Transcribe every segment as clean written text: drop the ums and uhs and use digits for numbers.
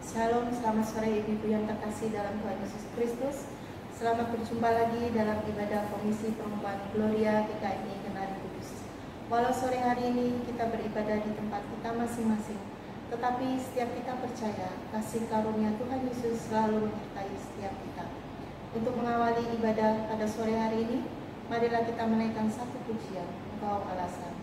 Shalom, selamat sore ibu-ibu yang terkasih dalam Tuhan Yesus Kristus. Selamat berjumpa lagi dalam ibadah Komisi Perempuan Gloria GKMI Kenari Kudus. Walau sore hari ini kita beribadah di tempat kita masing-masing, tetapi setiap kita percaya kasih karunia Tuhan Yesus selalu menyertai setiap kita. Untuk mengawali ibadah pada sore hari ini, marilah kita menaikkan satu pujian, Engkau alasan.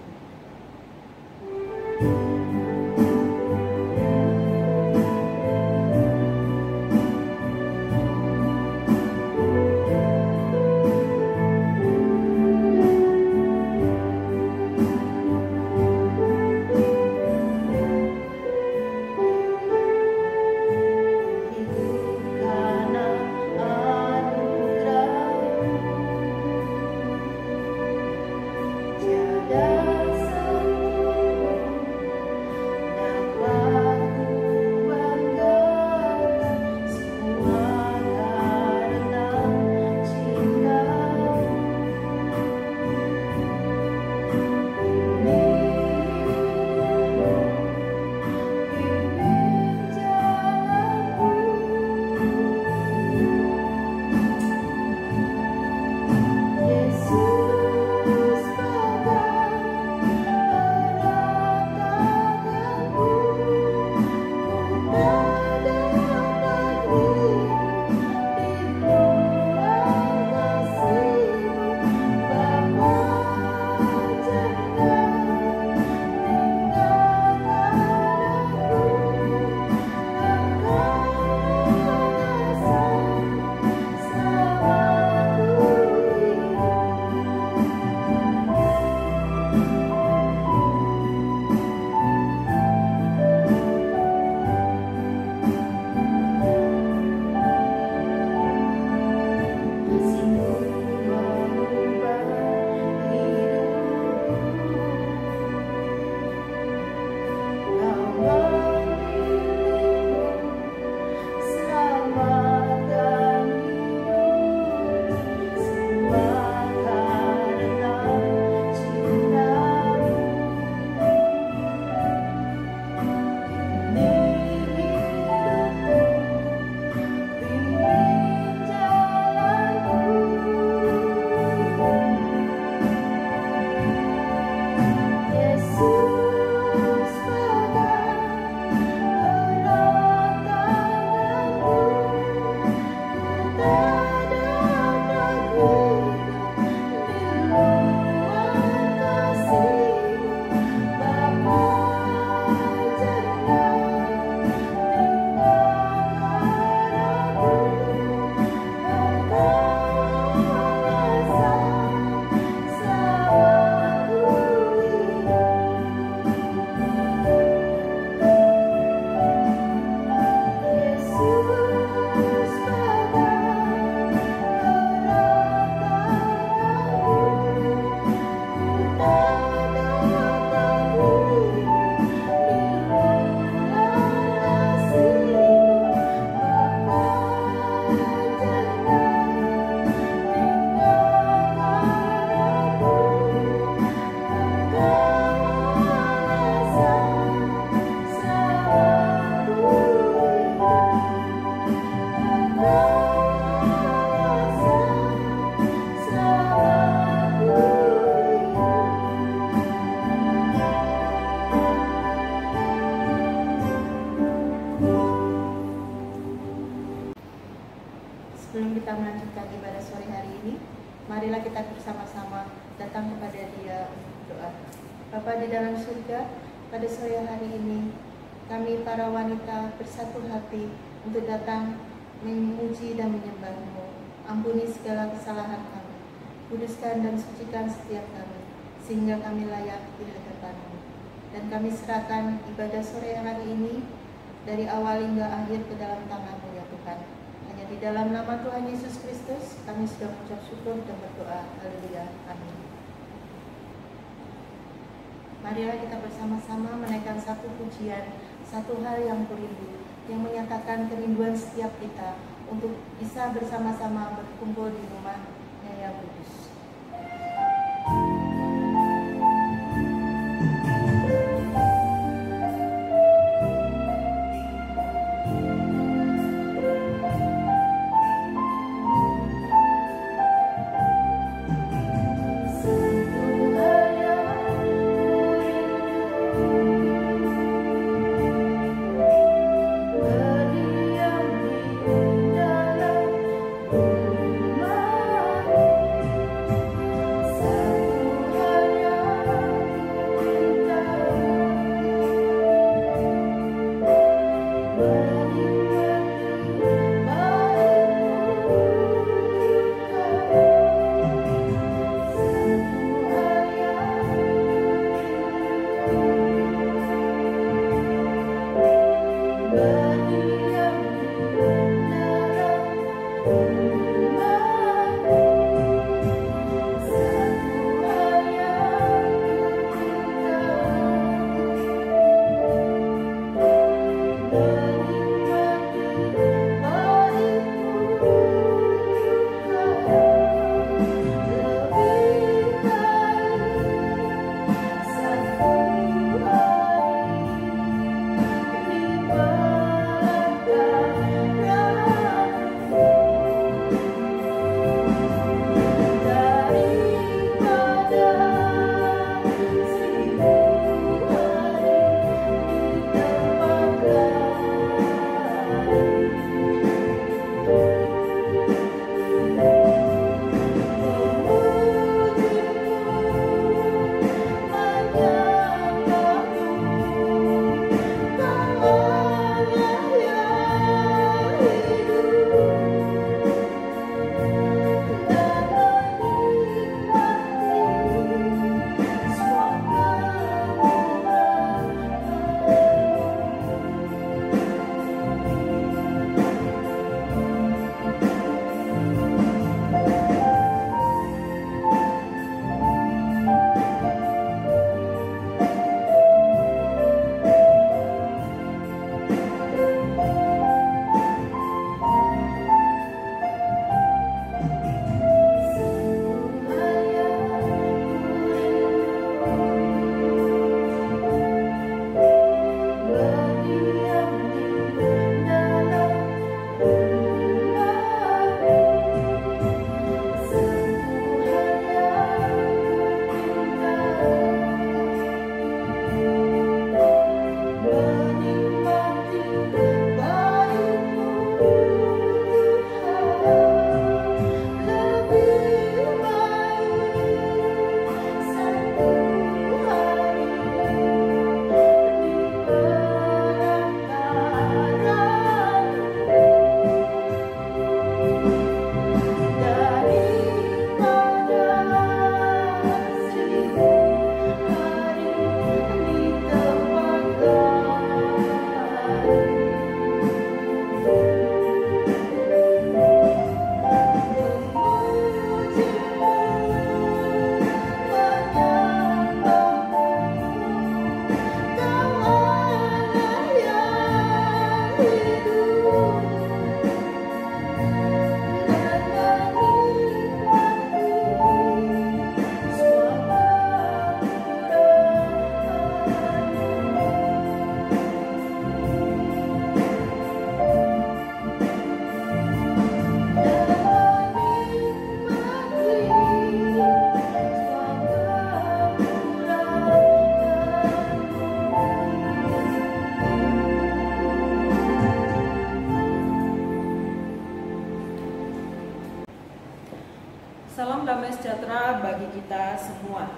Sebelum kita melanjutkan ibadah sore hari ini, marilah kita bersama-sama datang kepada Dia untuk berdoa. Bapa di dalam surga, pada sore hari ini, kami para wanita bersatu hati untuk datang memuji dan menyembah-Mu. Ampuni segala kesalahan kami, kuduskan dan sucikan setiap kami, sehingga kami layak di hadapan-Mu. Dan kami serahkan ibadah sore hari ini dari awal hingga akhir ke dalam tangan-Mu ya Tuhan. Hanya di dalam nama Tuhan Yesus Kristus kami sudah mengucap syukur dan berdoa. Haleluya. Amin. Marilah kita bersama-sama menaikkan satu pujian, satu hal yang kurindu, yang menyatakan kerinduan setiap kita untuk bisa bersama-sama berkumpul di rumah-Nya yang kudus. Salam damai sejahtera bagi kita semua.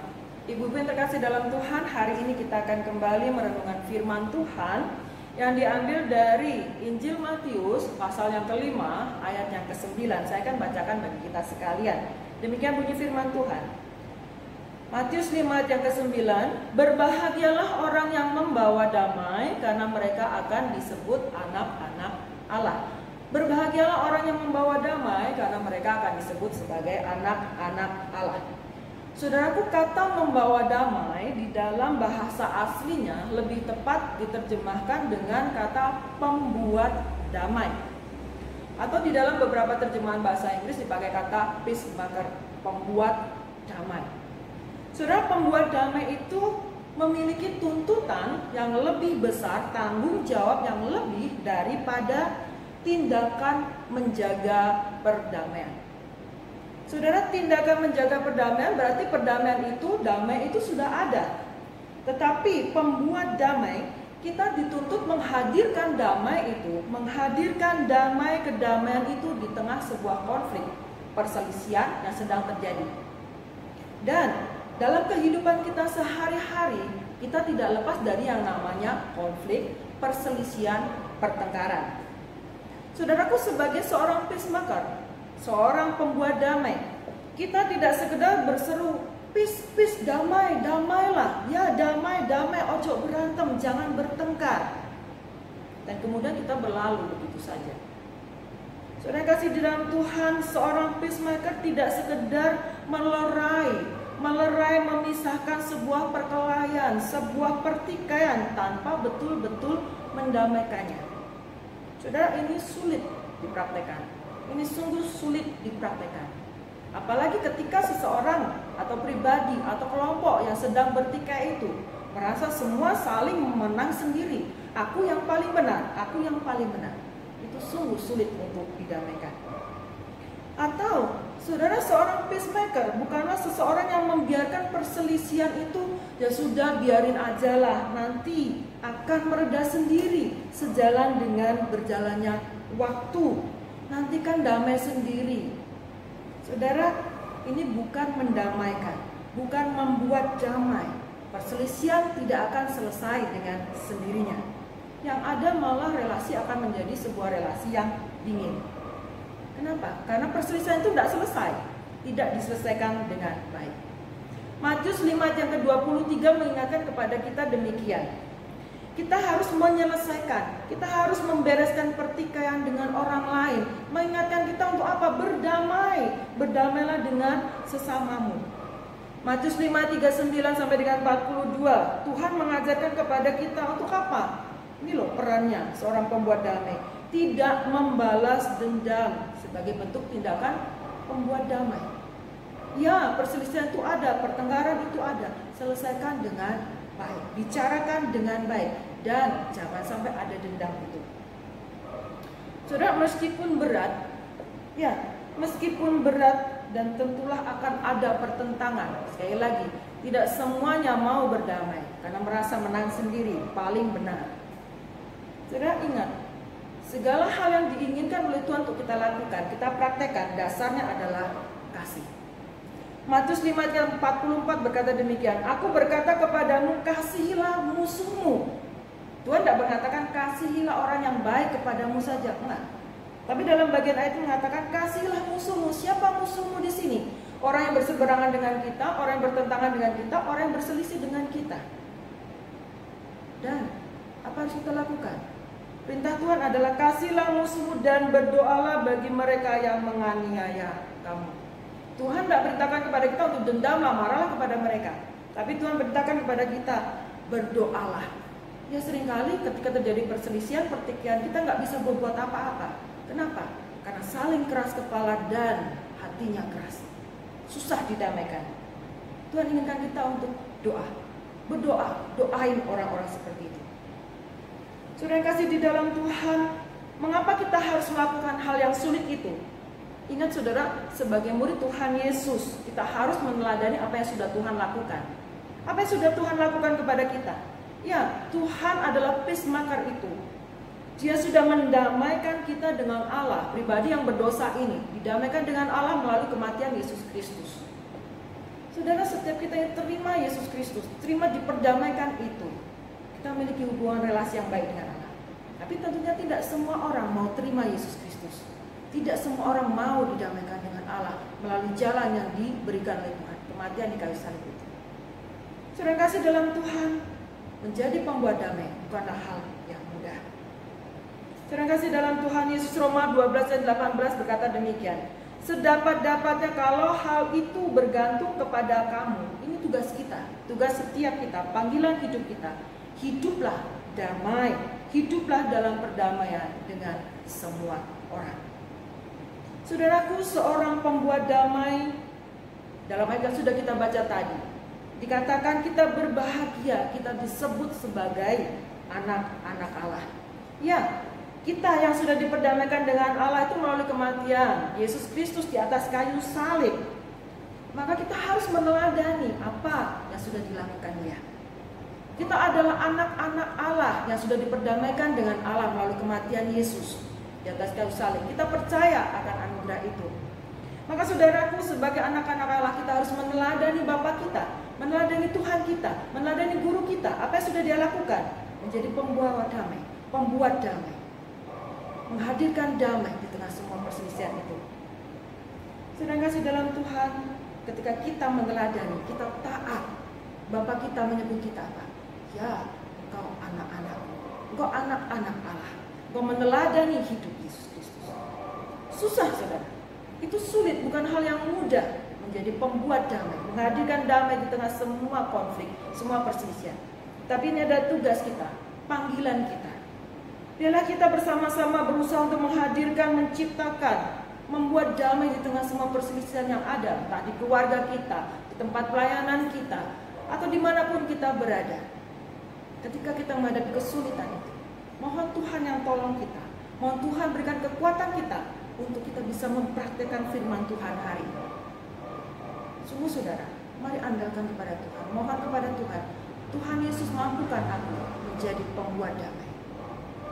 Ibu-ibu yang terkasih dalam Tuhan, hari ini kita akan kembali merenungkan firman Tuhan yang diambil dari Injil Matius pasal yang kelima ayat yang ke-9. Saya akan bacakan bagi kita sekalian. Demikian bunyi firman Tuhan. Matius 5 ayat yang ke-9, berbahagialah orang yang membawa damai karena mereka akan disebut anak-anak Allah. Berbahagialah orang yang membawa damai karena mereka akan disebut sebagai anak-anak Allah. Saudaraku, kata membawa damai di dalam bahasa aslinya lebih tepat diterjemahkan dengan kata pembuat damai. Atau di dalam beberapa terjemahan bahasa Inggris dipakai kata peacemaker, pembuat damai. Saudara, pembuat damai itu memiliki tuntutan yang lebih besar, tanggung jawab yang lebih daripada tindakan menjaga perdamaian. Saudara, tindakan menjaga perdamaian berarti perdamaian itu, damai itu sudah ada. Tetapi pembuat damai, kita dituntut menghadirkan damai itu, menghadirkan damai kedamaian itu di tengah sebuah konflik, perselisihan yang sedang terjadi. Dan dalam kehidupan kita sehari-hari, kita tidak lepas dari yang namanya konflik, perselisihan, pertengkaran. Saudaraku, sebagai seorang peacemaker, seorang pembuat damai, kita tidak sekedar berseru, peace, peace, damai, damailah. Ya, damai, damai, ojo berantem, jangan bertengkar. Dan kemudian kita berlalu begitu saja. Saudara kasih di dalam Tuhan, seorang peacemaker tidak sekedar melerai, memisahkan sebuah perkelahian, sebuah pertikaian tanpa betul-betul mendamaikannya. Saudara, ini sulit dipraktekkan. Ini sungguh sulit dipraktekkan. Apalagi ketika seseorang atau pribadi atau kelompok yang sedang bertikai itu merasa semua saling menang sendiri. Aku yang paling benar, aku yang paling benar. Itu sungguh sulit untuk didamaikan. Atau saudara, seorang peacemaker bukanlah seseorang yang membiarkan perselisihan itu, ya sudah biarin aja lah, nanti akan mereda sendiri sejalan dengan berjalannya waktu. Nanti kan damai sendiri. Saudara, ini bukan mendamaikan, bukan membuat damai. Perselisihan tidak akan selesai dengan sendirinya. Yang ada malah relasi akan menjadi sebuah relasi yang dingin. Kenapa? Karena perselisihan itu tidak selesai, tidak diselesaikan dengan baik. Matius 5 ayat yang ke-23 mengingatkan kepada kita demikian. Kita harus menyelesaikan, kita harus membereskan pertikaian dengan orang lain. Mengingatkan kita untuk apa? Berdamai. Berdamailah dengan sesamamu. Matius 5 ayat 39 sampai dengan 42. Tuhan mengajarkan kepada kita untuk apa? Ini loh perannya seorang pembuat damai. Tidak membalas dendam sebagai bentuk tindakan pembuat damai. Ya, perselisihan itu ada, pertengkaran itu ada. Selesaikan dengan baik, bicarakan dengan baik, dan jangan sampai ada dendam itu. Saudara, meskipun berat, ya, meskipun berat dan tentulah akan ada pertentangan. Sekali lagi, tidak semuanya mau berdamai karena merasa menang sendiri, paling benar. Saudara, ingat, segala hal yang diinginkan oleh Tuhan untuk kita lakukan, kita praktekkan, dasarnya adalah kasih. Matius 5 ayat 44 berkata demikian, aku berkata kepadamu, kasihilah musuhmu. Tuhan tidak mengatakan kasihilah orang yang baik kepadamu saja, enggak. Tapi dalam bagian ayat itu mengatakan kasihilah musuhmu. Siapa musuhmu di sini? Orang yang berseberangan dengan kita, orang yang bertentangan dengan kita, orang yang berselisih dengan kita. Dan apa harus kita lakukan? Perintah Tuhan adalah kasihilah musuhmu dan berdoalah bagi mereka yang menganiaya kamu. Tuhan tidak perintahkan kepada kita untuk dendamlah, marahlah kepada mereka. Tapi Tuhan perintahkan kepada kita, berdoalah. Ya, seringkali ketika terjadi perselisihan, pertikaian, kita nggak bisa berbuat apa-apa. Kenapa? Karena saling keras kepala dan hatinya keras. Susah didamaikan. Tuhan inginkan kita untuk doa. Berdoa, doain orang-orang seperti itu. Saudara yang kasih di dalam Tuhan, mengapa kita harus melakukan hal yang sulit itu? Ingat saudara, sebagai murid Tuhan Yesus, kita harus meneladani apa yang sudah Tuhan lakukan. Apa yang sudah Tuhan lakukan kepada kita? Ya, Tuhan adalah peacemaker itu. Dia sudah mendamaikan kita dengan Allah. Pribadi yang berdosa ini didamaikan dengan Allah melalui kematian Yesus Kristus. Saudara, setiap kita yang terima Yesus Kristus, terima diperdamaikan itu, kita memiliki hubungan relasi yang baik dengan Allah. Tapi tentunya tidak semua orang mau terima Yesus Kristus. Tidak semua orang mau didamaikan dengan Allah melalui jalan yang diberikan oleh Tuhan, kematian di kayu salib itu. Saudara kasih dalam Tuhan, menjadi pembuat damai bukanlah hal yang mudah. Saudara kasih dalam Tuhan, Yesus, Roma 12 ayat 18 berkata demikian. Sedapat-dapatnya kalau hal itu bergantung kepada kamu. Ini tugas kita, tugas setiap kita, panggilan hidup kita. Hiduplah damai, hiduplah dalam perdamaian dengan semua orang. Saudaraku, seorang pembuat damai, dalam ayat yang sudah kita baca tadi, dikatakan kita berbahagia, kita disebut sebagai anak-anak Allah. Ya, kita yang sudah diperdamaikan dengan Allah itu melalui kematian Yesus Kristus di atas kayu salib. Maka kita harus meneladani apa yang sudah dilakukan Dia. Kita adalah anak-anak Allah yang sudah diperdamaikan dengan Allah melalui kematian Yesus di atas kayu salib. Kita percaya akan anugerah itu. Maka saudaraku, sebagai anak-anak Allah, kita harus meneladani Bapa kita, meneladani Tuhan kita, meneladani guru kita. Apa yang sudah Dia lakukan? Menjadi pembawa damai, pembuat damai, menghadirkan damai di tengah semua perselisihan itu. Sedang kasih dalam Tuhan, ketika kita meneladani, kita taat, Bapa kita menyebut kita apa? Ya, engkau anak-anak, engkau anak-anak Allah, engkau meneladani hidup Yesus Kristus. Susah, saudara. Itu sulit, bukan hal yang mudah menjadi pembuat damai, menghadirkan damai di tengah semua konflik, semua perselisihan. Tapi ini ada tugas kita, panggilan kita. Biarlah kita bersama-sama berusaha untuk menghadirkan, menciptakan, membuat damai di tengah semua perselisihan yang ada, entah di keluarga kita, di tempat pelayanan kita, atau dimanapun kita berada. Ketika kita menghadapi kesulitan itu, mohon Tuhan yang tolong kita, mohon Tuhan berikan kekuatan kita untuk kita bisa mempraktikkan firman Tuhan hari ini. Sungguh saudara, mari andalkan kepada Tuhan, mohon kepada Tuhan. Tuhan Yesus mampukan aku menjadi pembuat damai,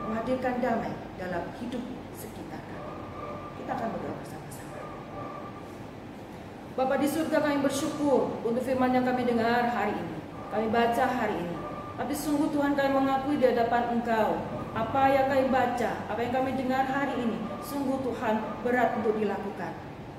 menghadirkan damai dalam hidup sekitar kami. Kita akan berdoa bersama-sama. Bapa di surga, kami bersyukur untuk firman yang kami dengar hari ini, kami baca hari ini. Tapi sungguh Tuhan, kami mengakui di hadapan Engkau, apa yang kami baca, apa yang kami dengar hari ini, sungguh Tuhan berat untuk dilakukan.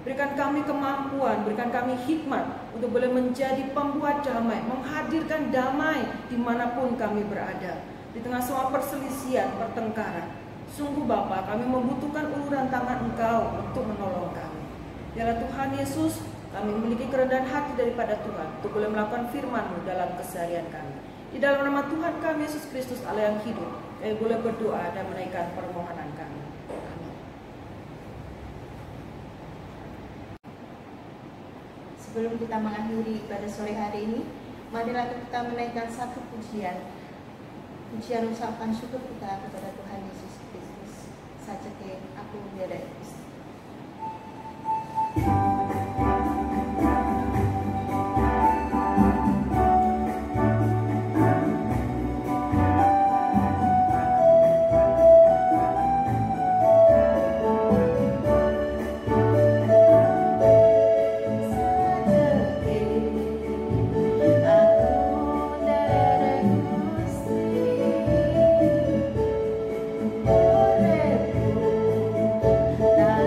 Berikan kami kemampuan, berikan kami hikmat untuk boleh menjadi pembuat damai, menghadirkan damai dimanapun kami berada. Di tengah semua perselisihan, pertengkaran. Sungguh Bapa, kami membutuhkan uluran tangan Engkau untuk menolong kami. Biarlah Tuhan Yesus, kami memiliki kerendahan hati daripada Tuhan untuk boleh melakukan firman-Mu dalam keseharian kami. Di dalam nama Tuhan kami Yesus Kristus Allah yang hidup, kami boleh berdoa dan menaikkan permohonan kami. Amin. Sebelum kita mengakhiri pada sore hari ini, marilah kita menaikkan satu pujian. Pujian ucapan syukur kita kepada Tuhan Yesus Kristus. Sajake aku biada Kristus. Nah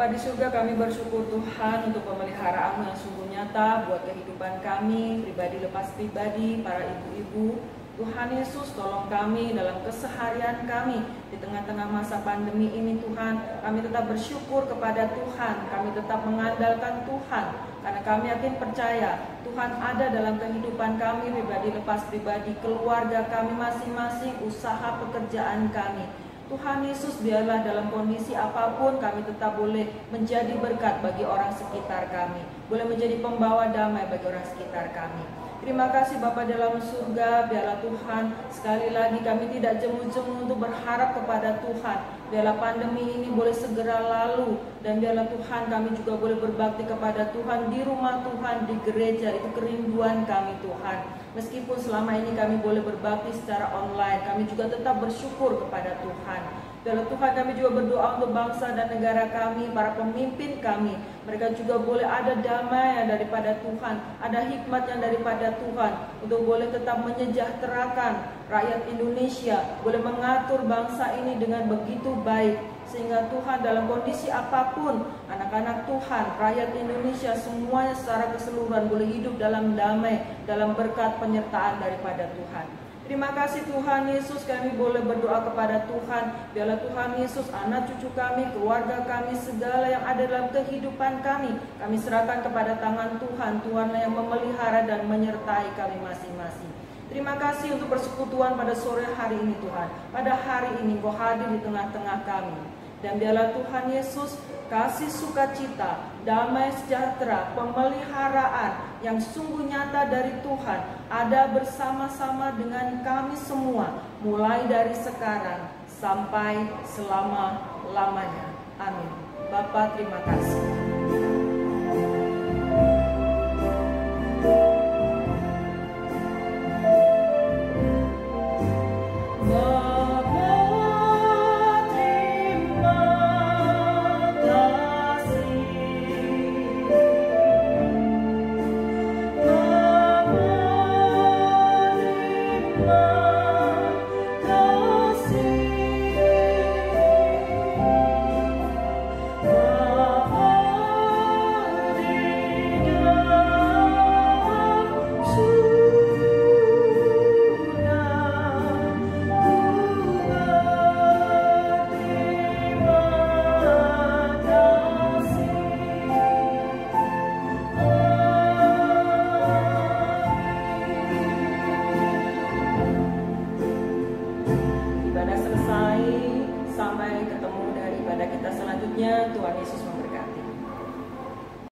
Bapa di surga, kami bersyukur Tuhan untuk pemeliharaan-Mu yang sungguh nyata buat kehidupan kami, pribadi lepas pribadi, para ibu-ibu. Tuhan Yesus, tolong kami dalam keseharian kami di tengah-tengah masa pandemi ini Tuhan. Kami tetap bersyukur kepada Tuhan, kami tetap mengandalkan Tuhan, karena kami yakin percaya Tuhan ada dalam kehidupan kami, pribadi lepas pribadi, keluarga kami masing-masing, usaha pekerjaan kami. Tuhan Yesus, biarlah dalam kondisi apapun kami tetap boleh menjadi berkat bagi orang sekitar kami, boleh menjadi pembawa damai bagi orang sekitar kami. Terima kasih Bapa dalam surga, biarlah Tuhan sekali lagi kami tidak jemu-jemu untuk berharap kepada Tuhan. Biarlah pandemi ini boleh segera lalu, dan biarlah Tuhan kami juga boleh berbakti kepada Tuhan di rumah Tuhan, di gereja. Itu kerinduan kami Tuhan. Meskipun selama ini kami boleh berbakti secara online, kami juga tetap bersyukur kepada Tuhan. Biarlah Tuhan kami juga berdoa untuk bangsa dan negara kami, para pemimpin kami. Mereka juga boleh ada damai yang daripada Tuhan, ada hikmat yang daripada Tuhan, untuk boleh tetap menyejahterakan rakyat Indonesia, boleh mengatur bangsa ini dengan begitu baik. Sehingga Tuhan dalam kondisi apapun, anak-anak Tuhan, rakyat Indonesia semuanya secara keseluruhan boleh hidup dalam damai, dalam berkat penyertaan daripada Tuhan. Terima kasih Tuhan Yesus, kami boleh berdoa kepada Tuhan. Biarlah Tuhan Yesus, anak cucu kami, keluarga kami, segala yang ada dalam kehidupan kami serahkan kepada tangan Tuhan. Tuhanlah yang memelihara dan menyertai kami masing-masing. Terima kasih untuk persekutuan pada sore hari ini Tuhan. Pada hari ini Engkau hadir di tengah-tengah kami. Dan biarlah Tuhan Yesus, kasih sukacita, damai sejahtera, pemeliharaan yang sungguh nyata dari Tuhan ada bersama-sama dengan kami semua, mulai dari sekarang sampai selama-lamanya. Amin. Bapa, terima kasih.